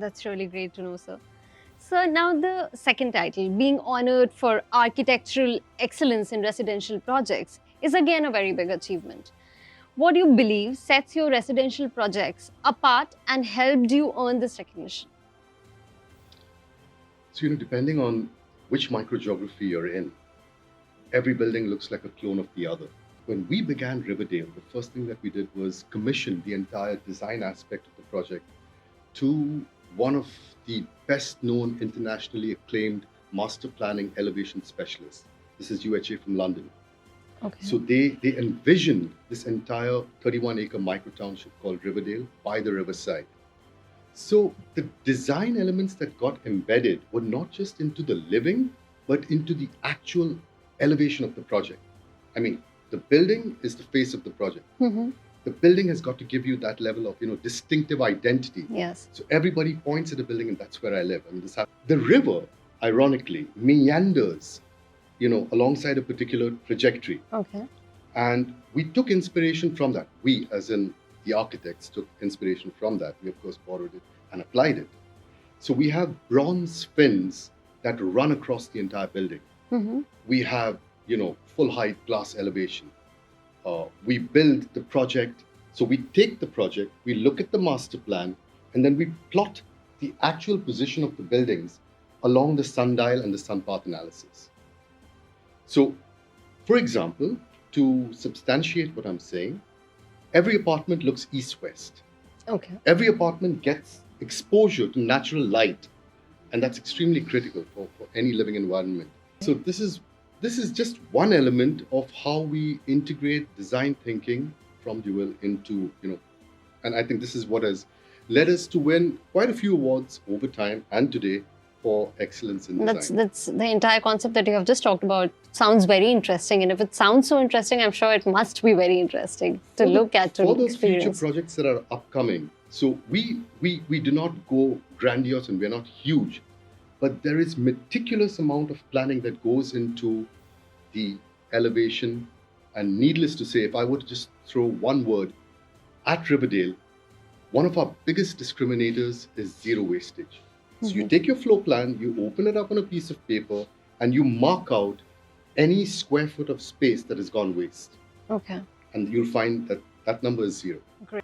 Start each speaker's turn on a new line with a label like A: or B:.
A: That's really great to know, sir. So now the second title, being honored for architectural excellence in residential projects, is again a very big achievement. What do you believe sets your residential projects apart and helped you earn this recognition?
B: So, depending on which microgeography you're in, every building looks like a clone of the other. When we began Riverdale, the first thing that we did was commission the entire design aspect of the project to one of the best known, internationally acclaimed master planning elevation specialists. This is UHA from London.
A: Okay.
B: So they envisioned this entire 31-acre micro township called Riverdale by the riverside. So the design elements that got embedded were not just into the living, but into the actual elevation of the project. I mean, the building is the face of the project. The building has got to give you that level of, distinctive identity.
A: Yes.
B: So everybody points at the building, and that's where I live. And the river, ironically, meanders, alongside a particular trajectory.
A: Okay.
B: And we took inspiration from that. We, as in the architects, took inspiration from that. We, of course, borrowed it and applied it. So we have bronze fins that run across the entire building. We have, full height glass elevation. We build the project. So we take the project, we look at the master plan, and then we plot the actual position of the buildings along the sundial and the sun path analysis. So, for example, to substantiate what I'm saying, every apartment looks east-west.
A: Okay.
B: Every apartment gets exposure to natural light, and that's extremely critical for any living environment. So this is just one element of how we integrate design thinking from Duville into, and I think this is what has led us to win quite a few awards over time and today for excellence in design.
A: That's the entire concept that you have just talked about. Sounds very interesting, and if it sounds so interesting, I'm sure it must be very interesting to look at, to
B: for the
A: experience.
B: future projects that are upcoming. So we do not go grandiose, and we're not huge, but there is meticulous amount of planning that goes into the elevation. And needless to say, if I were to just throw one word at Riverdale, one of our biggest discriminators is zero wastage. So you take your floor plan, you open it up on a piece of paper, and you mark out any square foot of space that has gone waste.
A: Okay.
B: And you'll find that that number is zero.
A: Great.